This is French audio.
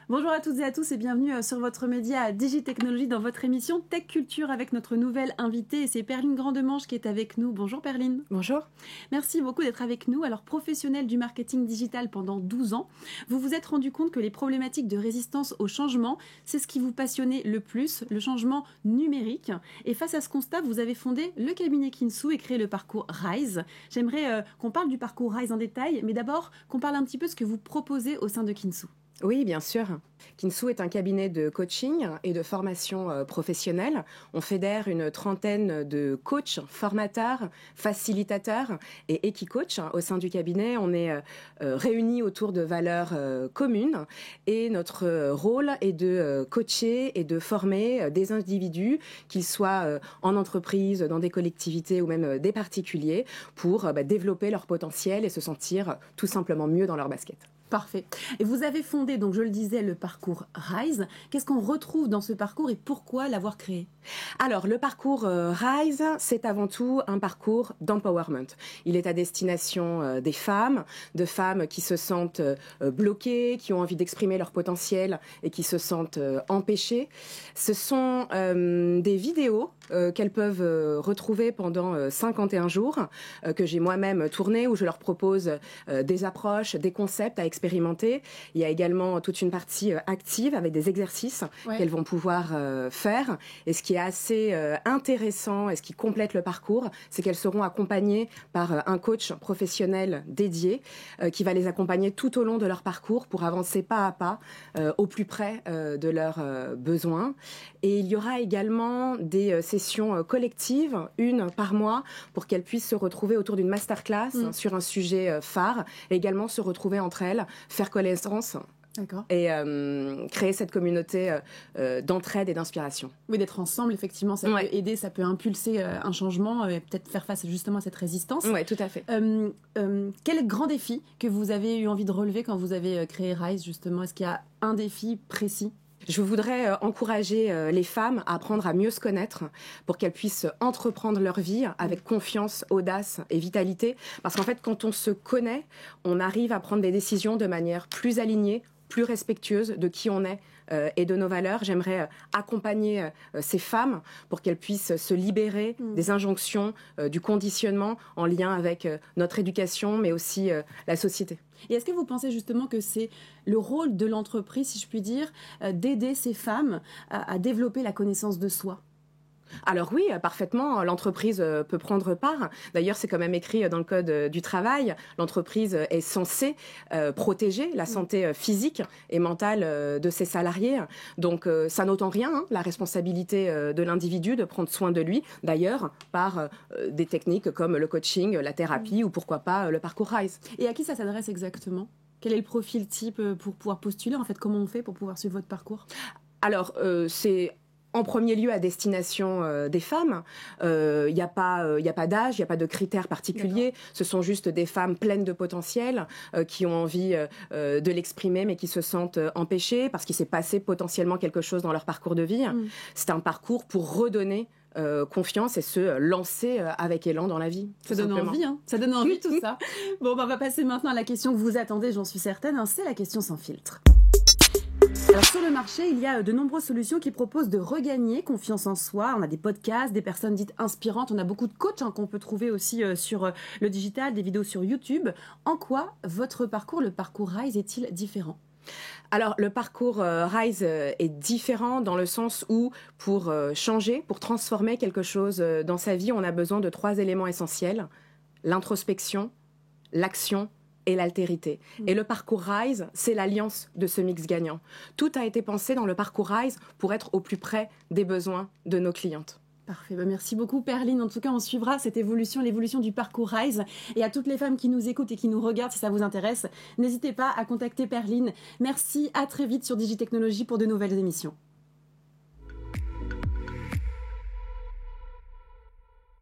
Bonjour à toutes et à tous et bienvenue sur votre média Digitechnologie dans votre émission Tech Culture avec notre nouvelle invitée. C'est Perline Grandemanche qui est avec nous. Bonjour Perline. Bonjour. Merci beaucoup d'être avec nous. Alors professionnelle du marketing digital pendant 12 ans, vous vous êtes rendu compte que les problématiques de résistance au changement, c'est ce qui vous passionnait le plus, le changement numérique. Et face à ce constat, vous avez fondé le cabinet Kinsu et créé le parcours Rise. J'aimerais qu'on parle du parcours Rise en détail, mais d'abord qu'on parle un petit peu de ce que vous proposez au sein de Kinsu. Oui, bien sûr. Kinsu est un cabinet de coaching et de formation professionnelle. On fédère une trentaine de coachs, formateurs, facilitateurs et équi-coachs au sein du cabinet. On est réunis autour de valeurs communes et notre rôle est de coacher et de former des individus, qu'ils soient en entreprise, dans des collectivités ou même des particuliers, pour développer leur potentiel et se sentir tout simplement mieux dans leur basket. Parfait. Et vous avez fondé, donc je le disais, le parcours Rise. Qu'est-ce qu'on retrouve dans ce parcours et pourquoi l'avoir créé ? Alors, le parcours Rise, c'est avant tout un parcours d'empowerment. Il est à destination des femmes, de femmes qui se sentent bloquées, qui ont envie d'exprimer leur potentiel et qui se sentent empêchées. Ce sont des vidéos qu'elles peuvent retrouver pendant 51 jours, que j'ai moi-même tournées, où je leur propose des approches, des concepts à expérimenter. Il y a également toute une partie active avec des exercices qu'elles vont pouvoir faire. Et ce qui est assez intéressant et ce qui complète le parcours, c'est qu'elles seront accompagnées par un coach professionnel dédié qui va les accompagner tout au long de leur parcours pour avancer pas à pas au plus près de leurs besoins. Et il y aura également des sessions collectives, une par mois, pour qu'elles puissent se retrouver autour d'une masterclass sur un sujet phare et également se retrouver entre elles, faire connaissance. D'accord. Et créer cette communauté d'entraide et d'inspiration. Oui, d'être ensemble, effectivement, ça peut aider, ça peut impulser un changement et peut-être faire face justement à cette résistance. Oui, tout à fait. Quel est le grand défi que vous avez eu envie de relever quand vous avez créé Rise, justement ? Est-ce qu'il y a un défi précis ? Je voudrais encourager les femmes à apprendre à mieux se connaître pour qu'elles puissent entreprendre leur vie avec confiance, audace et vitalité. Parce qu'en fait, quand on se connaît, on arrive à prendre des décisions de manière plus alignée, plus respectueuse de qui on est et de nos valeurs. J'aimerais accompagner ces femmes pour qu'elles puissent se libérer des injonctions, du conditionnement en lien avec notre éducation, mais aussi la société. Et est-ce que vous pensez justement que c'est le rôle de l'entreprise, si je puis dire, d'aider ces femmes à développer la connaissance de soi ? Alors oui, parfaitement, l'entreprise peut prendre part. D'ailleurs, c'est quand même écrit dans le Code du travail. L'entreprise est censée protéger la santé physique et mentale de ses salariés. Donc, ça n'ôte en rien la responsabilité de l'individu de prendre soin de lui. D'ailleurs, par des techniques comme le coaching, la thérapie ou pourquoi pas le parcours Rise. Et à qui ça s'adresse exactement ? Quel est le profil type pour pouvoir postuler ? En fait, comment on fait pour pouvoir suivre votre parcours ? Alors, c'est en premier lieu à destination des femmes. Il n'y a pas d'âge, il n'y a pas de critères particuliers. D'accord. Ce sont juste des femmes pleines de potentiel qui ont envie de l'exprimer mais qui se sentent empêchées parce qu'il s'est passé potentiellement quelque chose dans leur parcours de vie. C'est un parcours pour redonner confiance et se lancer avec élan dans la vie. Ça donne envie, hein. Ça donne envie tout ça. Bon, on va passer maintenant à la question que vous attendez, j'en suis certaine, hein, c'est la question sans filtre. Alors sur le marché, il y a de nombreuses solutions qui proposent de regagner confiance en soi. On a des podcasts, des personnes dites inspirantes, on a beaucoup de coachs qu'on peut trouver aussi sur le digital, des vidéos sur YouTube. En quoi votre parcours, le parcours Rise, est-il différent ? Alors, le parcours Rise est différent dans le sens où, pour changer, pour transformer quelque chose dans sa vie, on a besoin de 3 éléments essentiels. L'introspection, l'action et l'altérité. Et le parcours Rise, c'est l'alliance de ce mix gagnant. Tout a été pensé dans le parcours Rise pour être au plus près des besoins de nos clientes. Parfait, merci beaucoup Perline. En tout cas, on suivra cette évolution, l'évolution du parcours Rise. Et à toutes les femmes qui nous écoutent et qui nous regardent, si ça vous intéresse, n'hésitez pas à contacter Perline. Merci, à très vite sur Digitechnologie pour de nouvelles émissions.